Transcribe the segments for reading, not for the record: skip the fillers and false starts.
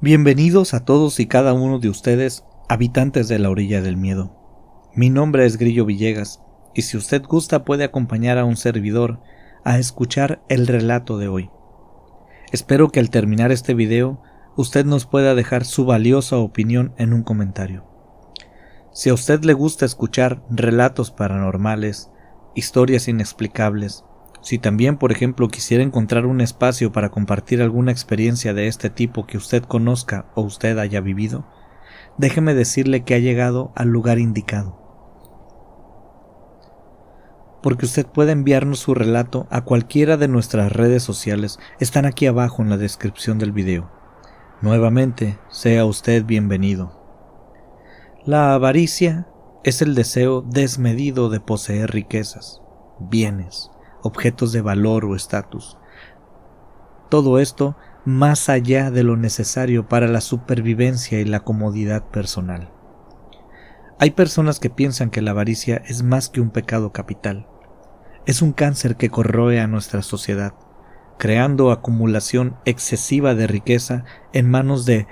Bienvenidos a todos y cada uno de ustedes, habitantes de la orilla del miedo. Mi nombre es Grillo Villegas, y si usted gusta puede acompañar a un servidor a escuchar el relato de hoy. Espero que al terminar este video, usted nos pueda dejar su valiosa opinión en un comentario. Si a usted le gusta escuchar relatos paranormales, historias inexplicables, si también, por ejemplo, quisiera encontrar un espacio para compartir alguna experiencia de este tipo que usted conozca o usted haya vivido, déjeme decirle que ha llegado al lugar indicado. Porque usted puede enviarnos su relato a cualquiera de nuestras redes sociales, están aquí abajo en la descripción del video. Nuevamente, sea usted bienvenido. La avaricia es el deseo desmedido de poseer riquezas, bienes, objetos de valor o estatus. Todo esto más allá de lo necesario para la supervivencia y la comodidad personal. Hay personas que piensan que la avaricia es más que un pecado capital. Es un cáncer que corroe a nuestra sociedad, creando acumulación excesiva de riqueza en manos de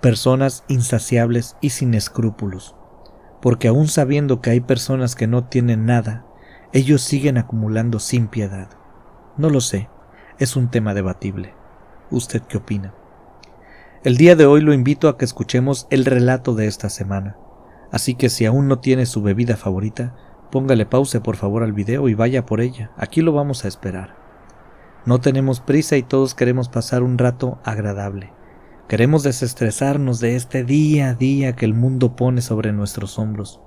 personas insaciables y sin escrúpulos. Porque aún sabiendo que hay personas que no tienen nada, ellos siguen acumulando sin piedad. No lo sé, es un tema debatible. ¿Usted qué opina? El día de hoy lo invito a que escuchemos el relato de esta semana. Así que si aún no tiene su bebida favorita, póngale pause por favor al video y vaya por ella. Aquí lo vamos a esperar. No tenemos prisa y todos queremos pasar un rato agradable. Queremos desestresarnos de este día a día que el mundo pone sobre nuestros hombros.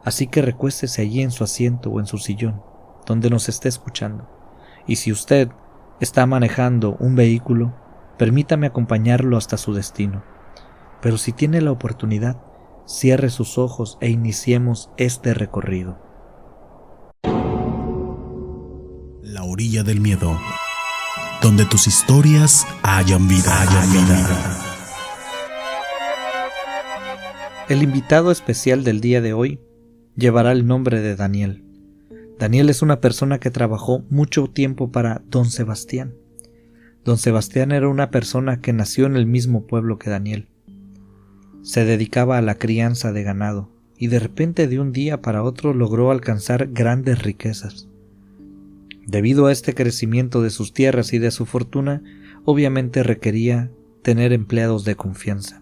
Así que recuéstese allí en su asiento o en su sillón, donde nos esté escuchando. Y si usted está manejando un vehículo, permítame acompañarlo hasta su destino. Pero si tiene la oportunidad, cierre sus ojos e iniciemos este recorrido. La orilla del miedo, donde tus historias hayan vida. El invitado especial del día de hoy llevará el nombre de Daniel. Daniel es una persona que trabajó mucho tiempo para Don Sebastián. Don Sebastián era una persona que nació en el mismo pueblo que Daniel. Se dedicaba a la crianza de ganado y de repente de un día para otro logró alcanzar grandes riquezas. Debido a este crecimiento de sus tierras y de su fortuna, obviamente requería tener empleados de confianza.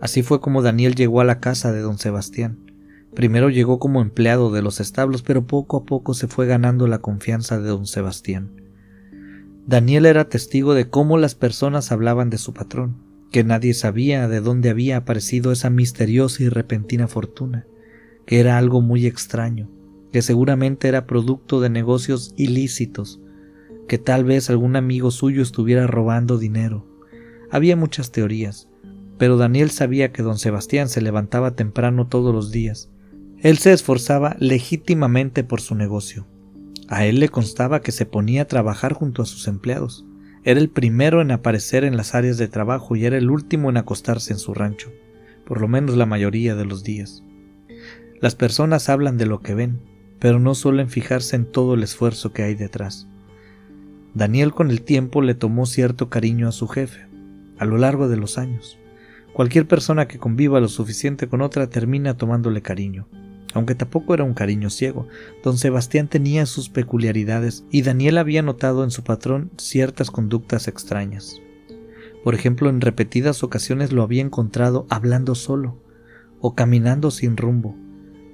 Así fue como Daniel llegó a la casa de Don Sebastián. Primero llegó como empleado de los establos, pero poco a poco se fue ganando la confianza de Don Sebastián. Daniel era testigo de cómo las personas hablaban de su patrón, que nadie sabía de dónde había aparecido esa misteriosa y repentina fortuna, que era algo muy extraño, que seguramente era producto de negocios ilícitos, que tal vez algún amigo suyo estuviera robando dinero. Había muchas teorías, pero Daniel sabía que Don Sebastián se levantaba temprano todos los días. Él se esforzaba legítimamente por su negocio. A él le constaba que se ponía a trabajar junto a sus empleados. Era el primero en aparecer en las áreas de trabajo y era el último en acostarse en su rancho, por lo menos la mayoría de los días. Las personas hablan de lo que ven, pero no suelen fijarse en todo el esfuerzo que hay detrás. Daniel con el tiempo le tomó cierto cariño a su jefe, a lo largo de los años. Cualquier persona que conviva lo suficiente con otra termina tomándole cariño. Aunque tampoco era un cariño ciego, Don Sebastián tenía sus peculiaridades y Daniel había notado en su patrón ciertas conductas extrañas. Por ejemplo, en repetidas ocasiones lo había encontrado hablando solo o caminando sin rumbo,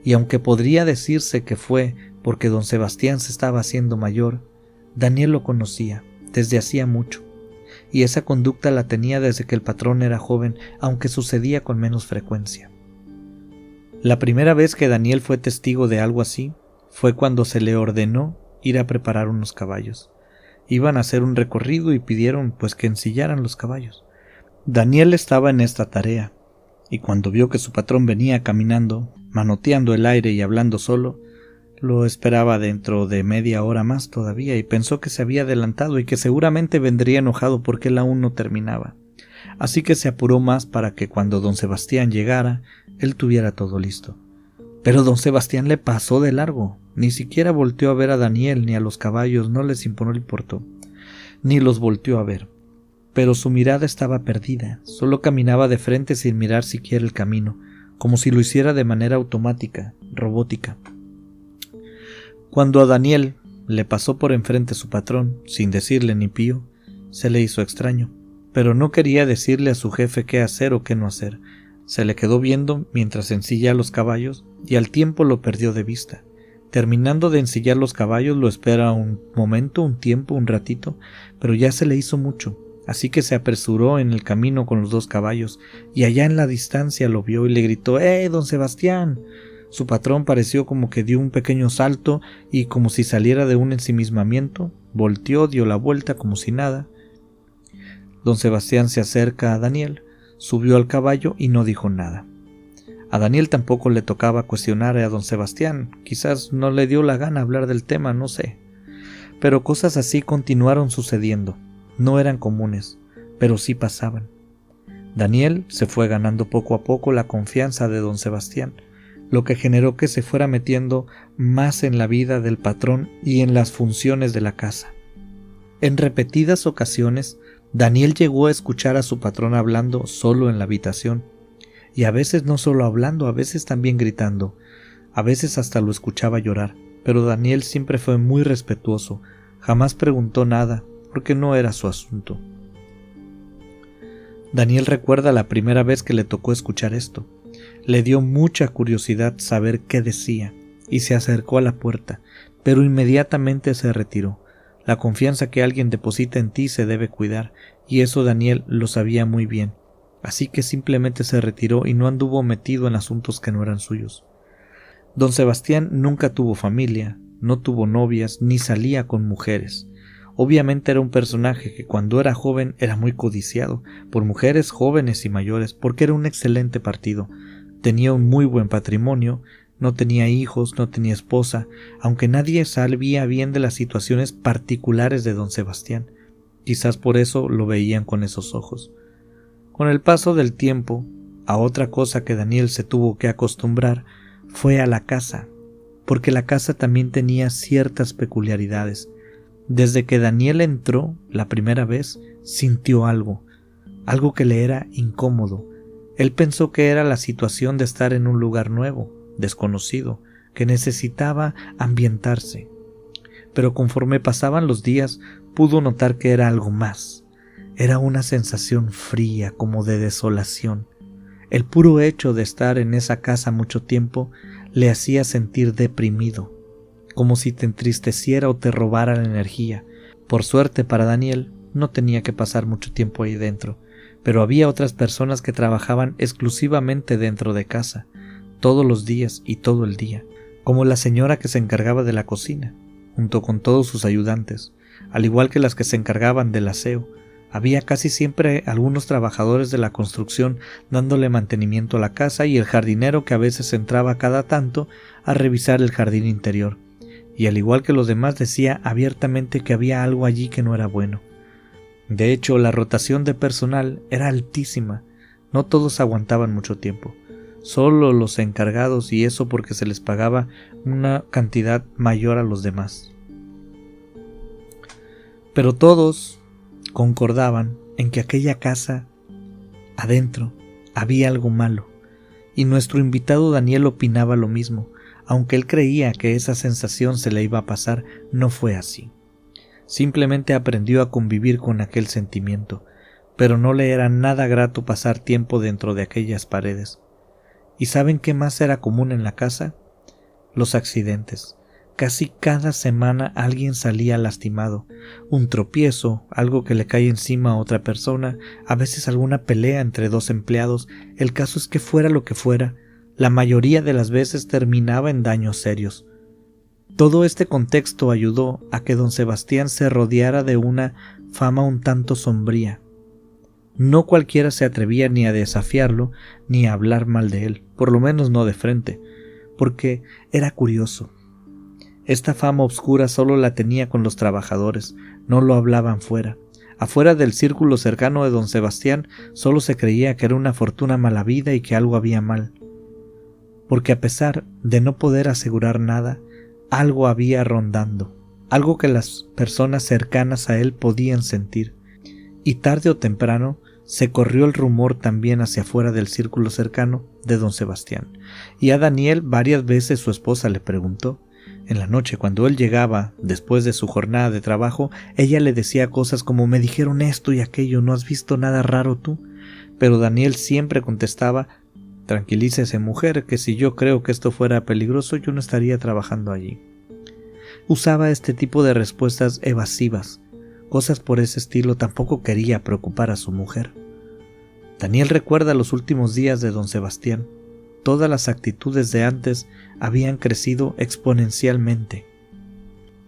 y aunque podría decirse que fue porque Don Sebastián se estaba haciendo mayor, Daniel lo conocía desde hacía mucho, y esa conducta la tenía desde que el patrón era joven, aunque sucedía con menos frecuencia. La primera vez que Daniel fue testigo de algo así fue cuando se le ordenó ir a preparar unos caballos. Iban a hacer un recorrido y pidieron que ensillaran los caballos. Daniel estaba en esta tarea, y cuando vio que su patrón venía caminando, manoteando el aire y hablando solo, lo esperaba dentro de media hora más todavía y pensó que se había adelantado y que seguramente vendría enojado porque él aún no terminaba. Así que se apuró más para que cuando Don Sebastián llegara, él tuviera todo listo. Pero don Sebastián le pasó de largo, ni siquiera volteó a ver a Daniel ni a los caballos, no le importó, ni los volteó a ver. Pero su mirada estaba perdida, solo caminaba de frente sin mirar siquiera el camino, como si lo hiciera de manera automática, robótica. Cuando a Daniel le pasó por enfrente su patrón, sin decirle ni pío, se le hizo extraño, pero no quería decirle a su jefe qué hacer o qué no hacer. Se le quedó viendo mientras ensilla los caballos y al tiempo lo perdió de vista. Terminando de ensillar los caballos lo espera un momento, un tiempo, un ratito, pero ya se le hizo mucho, así que se apresuró en el camino con los 2 caballos y allá en la distancia lo vio y le gritó: don Sebastián! Su patrón pareció como que dio un pequeño salto y como si saliera de un ensimismamiento, volteó, dio la vuelta como si nada. Don Sebastián se acerca a Daniel, subió al caballo y no dijo nada. A Daniel tampoco le tocaba cuestionar a don Sebastián, quizás no le dio la gana hablar del tema, no sé. Pero cosas así continuaron sucediendo, no eran comunes, pero sí pasaban. Daniel se fue ganando poco a poco la confianza de don Sebastián, lo que generó que se fuera metiendo más en la vida del patrón y en las funciones de la casa. En repetidas ocasiones, Daniel llegó a escuchar a su patrón hablando solo en la habitación, y a veces no solo hablando, a veces también gritando, a veces hasta lo escuchaba llorar, pero Daniel siempre fue muy respetuoso, jamás preguntó nada, porque no era su asunto. Daniel recuerda la primera vez que le tocó escuchar esto. Le dio mucha curiosidad saber qué decía, y se acercó a la puerta, pero inmediatamente se retiró. La confianza que alguien deposita en ti se debe cuidar, y eso Daniel lo sabía muy bien, así que simplemente se retiró y no anduvo metido en asuntos que no eran suyos. Don Sebastián nunca tuvo familia, no tuvo novias, ni salía con mujeres. Obviamente era un personaje que cuando era joven era muy codiciado por mujeres jóvenes y mayores, porque era un excelente partido. Tenía un muy buen patrimonio, no tenía hijos, no tenía esposa, aunque nadie sabía bien de las situaciones particulares de don Sebastián. Quizás por eso lo veían con esos ojos. Con el paso del tiempo, a otra cosa que Daniel se tuvo que acostumbrar fue a la casa, porque la casa también tenía ciertas peculiaridades. Desde que Daniel entró la primera vez, sintió algo que le era incómodo. Él pensó que era la situación de estar en un lugar nuevo, desconocido, que necesitaba ambientarse. Pero conforme pasaban los días, pudo notar que era algo más. Era una sensación fría, como de desolación. El puro hecho de estar en esa casa mucho tiempo le hacía sentir deprimido, como si te entristeciera o te robara la energía. Por suerte para Daniel, no tenía que pasar mucho tiempo ahí dentro, pero había otras personas que trabajaban exclusivamente dentro de casa, todos los días y todo el día, como la señora que se encargaba de la cocina, junto con todos sus ayudantes, al igual que las que se encargaban del aseo. Había casi siempre algunos trabajadores de la construcción dándole mantenimiento a la casa y el jardinero que a veces entraba cada tanto a revisar el jardín interior, y al igual que los demás decía abiertamente que había algo allí que no era bueno. De hecho, la rotación de personal era altísima, no todos aguantaban mucho tiempo, solo los encargados, y eso porque se les pagaba una cantidad mayor a los demás. Pero todos concordaban en que aquella casa, adentro, había algo malo, y nuestro invitado Daniel opinaba lo mismo. Aunque él creía que esa sensación se le iba a pasar, no fue así. Simplemente aprendió a convivir con aquel sentimiento, pero no le era nada grato pasar tiempo dentro de aquellas paredes. ¿Y saben qué más era común en la casa? Los accidentes. Casi cada semana alguien salía lastimado, un tropiezo, algo que le cae encima a otra persona, a veces alguna pelea entre 2 empleados. El caso es que fuera lo que fuera, la mayoría de las veces terminaba en daños serios. Todo este contexto ayudó a que don Sebastián se rodeara de una fama un tanto sombría. No cualquiera se atrevía ni a desafiarlo ni a hablar mal de él, por lo menos no de frente, porque era curioso. Esta fama obscura solo la tenía con los trabajadores, no lo hablaban fuera. Afuera del círculo cercano de don Sebastián solo se creía que era una fortuna mala vida y que algo había mal. porque a pesar de no poder asegurar nada, algo había rondando, algo que las personas cercanas a él podían sentir, y tarde o temprano se corrió el rumor también hacia afuera del círculo cercano de don Sebastián, y a Daniel varias veces su esposa le preguntó. En la noche, cuando él llegaba después de su jornada de trabajo, ella le decía cosas como: me dijeron esto y aquello, ¿no has visto nada raro tú? Pero Daniel siempre contestaba: tranquilícese, mujer, que si yo creo que esto fuera peligroso, yo no estaría trabajando allí. Usaba este tipo de respuestas evasivas, cosas por ese estilo. Tampoco quería preocupar a su mujer. Daniel recuerda los últimos días de don Sebastián. Todas las actitudes de antes habían crecido exponencialmente.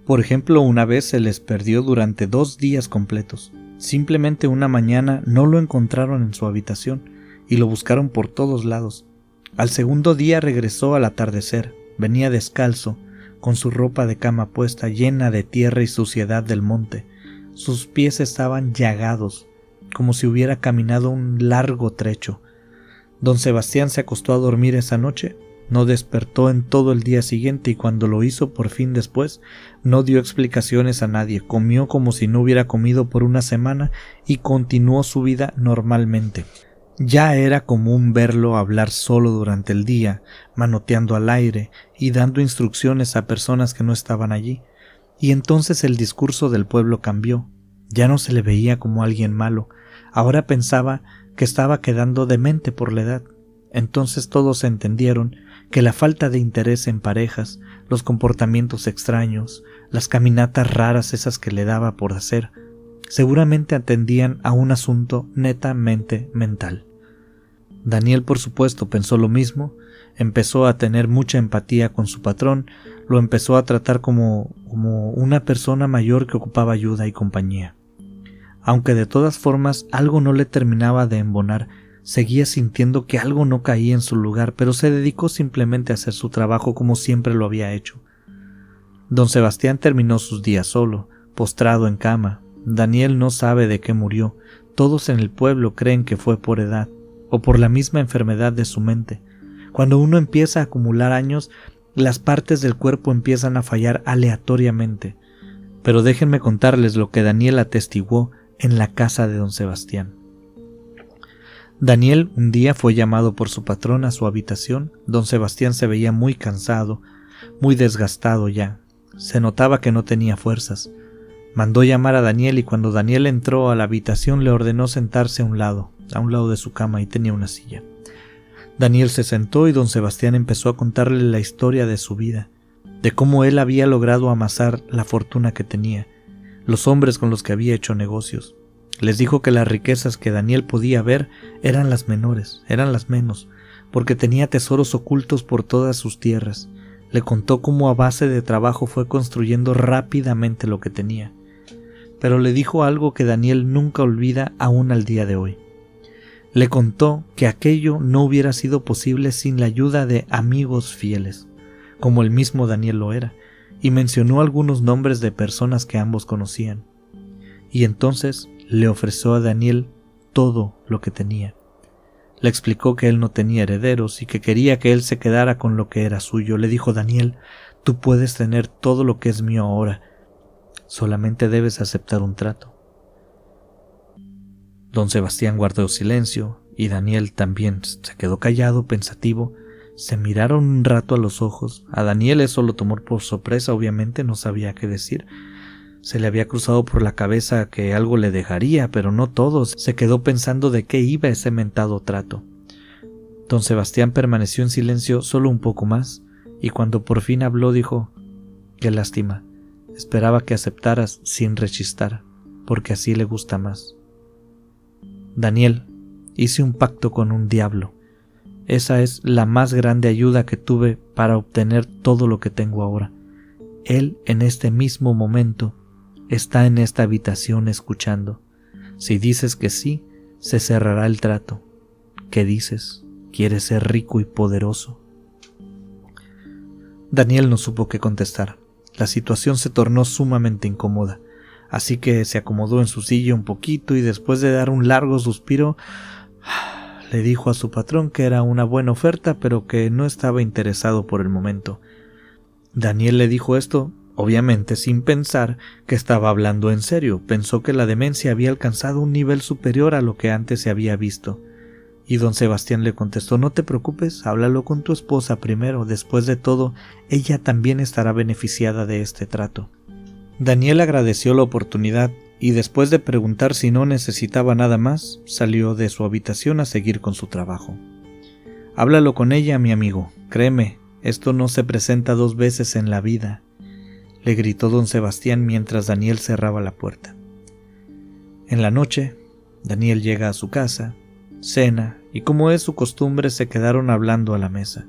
Por ejemplo, una vez se les perdió durante 2 días completos. Simplemente una mañana no lo encontraron en su habitación y lo buscaron por todos lados. Al segundo día regresó al atardecer. Venía descalzo, con su ropa de cama puesta, llena de tierra y suciedad del monte. Sus pies estaban llagados, como si hubiera caminado un largo trecho. Don Sebastián se acostó a dormir esa noche, no despertó en todo el día siguiente, y cuando lo hizo por fin después, no dio explicaciones a nadie, comió como si no hubiera comido por una semana y continuó su vida normalmente. Ya era común verlo hablar solo durante el día, manoteando al aire y dando instrucciones a personas que no estaban allí, y entonces el discurso del pueblo cambió. Ya no se le veía como alguien malo, ahora pensaba que estaba quedando demente por la edad. Entonces todos entendieron que la falta de interés en parejas, los comportamientos extraños, las caminatas raras esas que le daba por hacer, seguramente atendían a un asunto netamente mental. Daniel, por supuesto, pensó lo mismo, empezó a tener mucha empatía con su patrón, lo empezó a tratar como una persona mayor que ocupaba ayuda y compañía. Aunque de todas formas algo no le terminaba de embonar, seguía sintiendo que algo no caía en su lugar, pero se dedicó simplemente a hacer su trabajo como siempre lo había hecho. Don Sebastián terminó sus días solo, postrado en cama. Daniel no sabe de qué murió. Todos en el pueblo creen que fue por edad, o por la misma enfermedad de su mente. Cuando uno empieza a acumular años, las partes del cuerpo empiezan a fallar aleatoriamente. Pero déjenme contarles lo que Daniel atestiguó en la casa de don Sebastián. Daniel un día fue llamado por su patrón a su habitación. Don Sebastián se veía muy cansado, muy desgastado ya. Se notaba que no tenía fuerzas. Mandó llamar a Daniel, y cuando Daniel entró a la habitación le ordenó sentarse a un lado de su cama, y tenía una silla. Daniel se sentó y don Sebastián empezó a contarle la historia de su vida, de cómo él había logrado amasar la fortuna que tenía, los hombres con los que había hecho negocios. Les dijo que las riquezas que Daniel podía ver eran las menores, eran las menos, porque tenía tesoros ocultos por todas sus tierras. Le contó cómo a base de trabajo fue construyendo rápidamente lo que tenía. Pero le dijo algo que Daniel nunca olvida aún al día de hoy. Le contó que aquello no hubiera sido posible sin la ayuda de amigos fieles, como el mismo Daniel lo era, y mencionó algunos nombres de personas que ambos conocían. Y entonces le ofreció a Daniel todo lo que tenía. Le explicó que él no tenía herederos y que quería que él se quedara con lo que era suyo. Le dijo: Daniel, tú puedes tener todo lo que es mío ahora, solamente debes aceptar un trato. Don Sebastián guardó silencio y Daniel también se quedó callado, pensativo. Se miraron un rato a los ojos. A Daniel eso lo tomó por sorpresa, obviamente no sabía qué decir. Se le había cruzado por la cabeza que algo le dejaría, pero no todo. Se quedó pensando de qué iba ese mentado trato. Don Sebastián permaneció en silencio solo un poco más, y cuando por fin habló dijo: qué lástima, esperaba que aceptaras sin rechistar, porque así le gusta más. Daniel, hice un pacto con un diablo. Esa es la más grande ayuda que tuve para obtener todo lo que tengo ahora. Él en este mismo momento está en esta habitación escuchando. Si dices que sí, se cerrará el trato. ¿Qué dices? ¿Quieres ser rico y poderoso? Daniel no supo qué contestar. La situación se tornó sumamente incómoda, así que se acomodó en su silla un poquito y después de dar un largo suspiro, le dijo a su patrón que era una buena oferta, pero que no estaba interesado por el momento. Daniel le dijo esto, obviamente sin pensar que estaba hablando en serio. Pensó que la demencia había alcanzado un nivel superior a lo que antes se había visto. Y don Sebastián le contestó: no te preocupes, háblalo con tu esposa primero. Después de todo, ella también estará beneficiada de este trato. Daniel agradeció la oportunidad y después de preguntar si no necesitaba nada más, salió de su habitación a seguir con su trabajo. Háblalo con ella, mi amigo. Créeme, esto no se presenta 2 veces en la vida, le gritó don Sebastián mientras Daniel cerraba la puerta. En la noche, Daniel llega a su casa, cena y como es su costumbre se quedaron hablando a la mesa.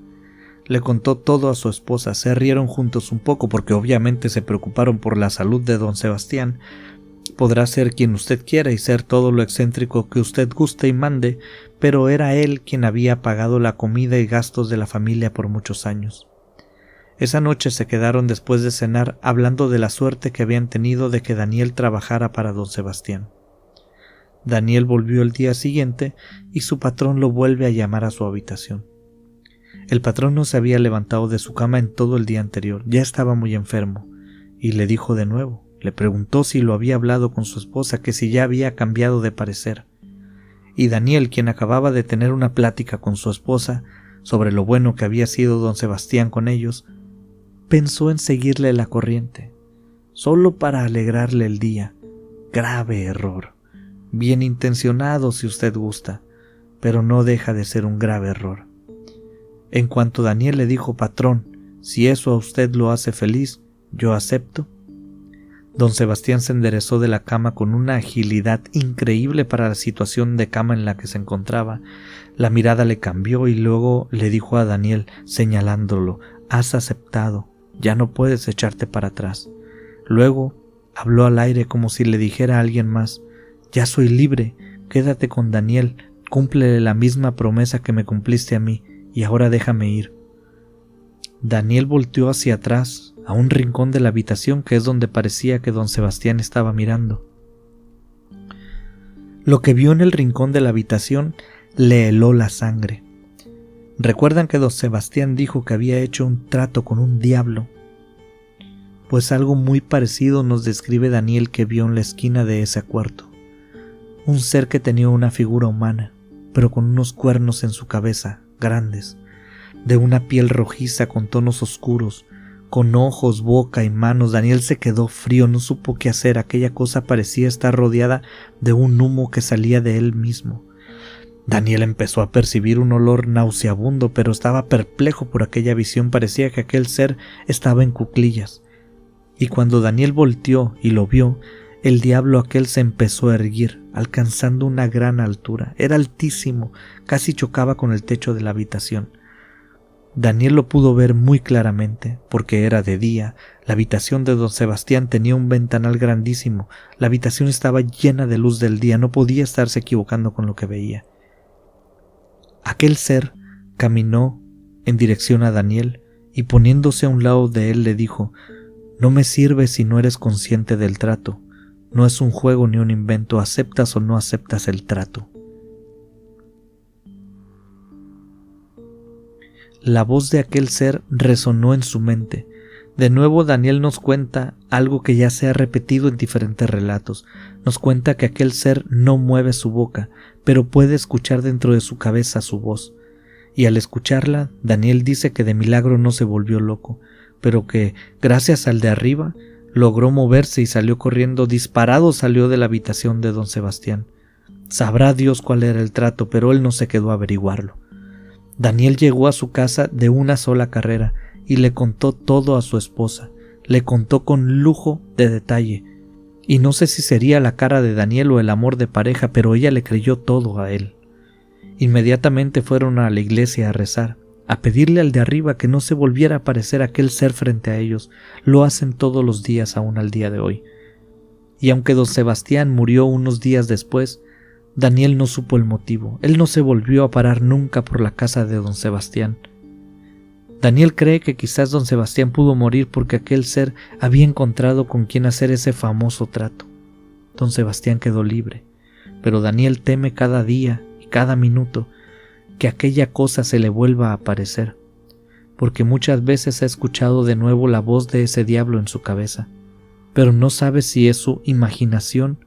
Le contó todo a su esposa, se rieron juntos un poco porque obviamente se preocuparon por la salud de don Sebastián. Podrá ser quien usted quiera y ser todo lo excéntrico que usted guste y mande, pero era él quien había pagado la comida y gastos de la familia por muchos años. Esa noche se quedaron después de cenar hablando de la suerte que habían tenido de que Daniel trabajara para don Sebastián. Daniel volvió el día siguiente y su patrón lo vuelve a llamar a su habitación. El patrón no se había levantado de su cama en todo el día anterior, ya estaba muy enfermo, y le dijo de nuevo, le preguntó si lo había hablado con su esposa, que si ya había cambiado de parecer. Y Daniel, quien acababa de tener una plática con su esposa sobre lo bueno que había sido don Sebastián con ellos, pensó en seguirle la corriente, solo para alegrarle el día. Grave error. Bien intencionado si usted gusta, pero no deja de ser un grave error. En cuanto Daniel le dijo: patrón, si eso a usted lo hace feliz, yo acepto. Don Sebastián se enderezó de la cama con una agilidad increíble para la situación de cama en la que se encontraba. La mirada le cambió y luego le dijo a Daniel, señalándolo: has aceptado, ya no puedes echarte para atrás. Luego habló al aire como si le dijera a alguien más: ya soy libre, quédate con Daniel, cúmplele la misma promesa que me cumpliste a mí, y ahora déjame ir. Daniel volteó hacia atrás, a un rincón de la habitación que es donde parecía que don Sebastián estaba mirando. Lo que vio en el rincón de la habitación le heló la sangre. ¿Recuerdan que don Sebastián dijo que había hecho un trato con un diablo? Pues algo muy parecido nos describe Daniel que vio en la esquina de ese cuarto. Un ser que tenía una figura humana, pero con unos cuernos en su cabeza, grandes, de una piel rojiza con tonos oscuros, con ojos, boca y manos. Daniel se quedó frío, no supo qué hacer. Aquella cosa parecía estar rodeada de un humo que salía de él mismo. Daniel empezó a percibir un olor nauseabundo, pero estaba perplejo por aquella visión. Parecía que aquel ser estaba en cuclillas. Y cuando Daniel volteó y lo vio, el diablo aquel se empezó a erguir, alcanzando una gran altura. Era altísimo, casi chocaba con el techo de la habitación. Daniel lo pudo ver muy claramente, porque era de día. La habitación de don Sebastián tenía un ventanal grandísimo. La habitación estaba llena de luz del día, no podía estarse equivocando con lo que veía. Aquel ser caminó en dirección a Daniel y poniéndose a un lado de él le dijo: no me sirves si no eres consciente del trato. No es un juego ni un invento, aceptas o no aceptas el trato. La voz de aquel ser resonó en su mente. De nuevo Daniel nos cuenta algo que ya se ha repetido en diferentes relatos. Nos cuenta que aquel ser no mueve su boca, pero puede escuchar dentro de su cabeza su voz. Y al escucharla, Daniel dice que de milagro no se volvió loco, pero que, gracias al de arriba, logró moverse y salió corriendo, disparado salió de la habitación de don Sebastián. Sabrá Dios cuál era el trato, pero él no se quedó a averiguarlo. Daniel llegó a su casa de una sola carrera y le contó todo a su esposa. Le contó con lujo de detalle. Y no sé si sería la cara de Daniel o el amor de pareja, pero ella le creyó todo a él. Inmediatamente fueron a la iglesia a rezar, a pedirle al de arriba que no se volviera a aparecer aquel ser frente a ellos. Lo hacen todos los días aún al día de hoy. Y aunque don Sebastián murió unos días después, Daniel no supo el motivo. Él no se volvió a parar nunca por la casa de don Sebastián. Daniel cree que quizás don Sebastián pudo morir porque aquel ser había encontrado con quien hacer ese famoso trato. Don Sebastián quedó libre, pero Daniel teme cada día y cada minuto que aquella cosa se le vuelva a aparecer, porque muchas veces ha escuchado de nuevo la voz de ese diablo en su cabeza, pero no sabe si es su imaginación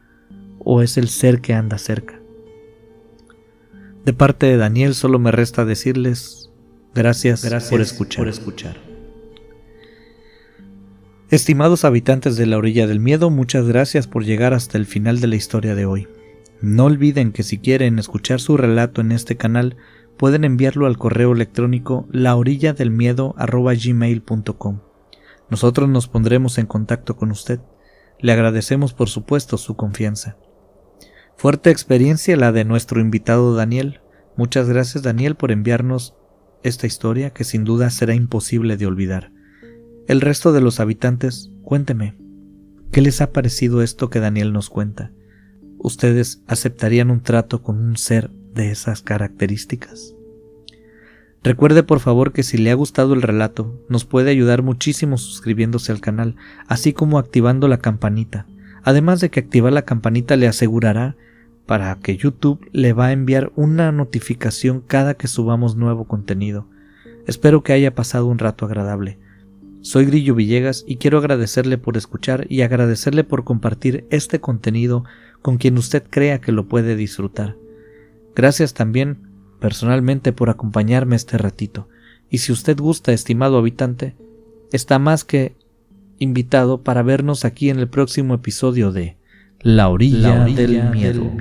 o es el ser que anda cerca. De parte de Daniel solo me resta decirles gracias por escuchar. Estimados habitantes de la orilla del miedo, muchas gracias por llegar hasta el final de la historia de hoy. No olviden que si quieren escuchar su relato en este canal, pueden enviarlo al correo electrónico laorilladelmiedo@gmail.com. Nosotros nos pondremos en contacto con usted. Le agradecemos por supuesto su confianza. Fuerte experiencia la de nuestro invitado Daniel. Muchas gracias, Daniel, por enviarnos esta historia que sin duda será imposible de olvidar. El resto de los habitantes, cuénteme, ¿qué les ha parecido esto que Daniel nos cuenta? ¿Ustedes aceptarían un trato con un ser de esas características? Recuerde por favor que si le ha gustado el relato, nos puede ayudar muchísimo suscribiéndose al canal, así como activando la campanita. Además de que activar la campanita le asegurará para que YouTube le va a enviar una notificación cada que subamos nuevo contenido. Espero que haya pasado un rato agradable. Soy Grillo Villegas y quiero agradecerle por escuchar y agradecerle por compartir este contenido con quien usted crea que lo puede disfrutar. Gracias también, personalmente, por acompañarme este ratito. Y si usted gusta, estimado habitante, está más que invitado para vernos aquí en el próximo episodio de La Orilla del Miedo.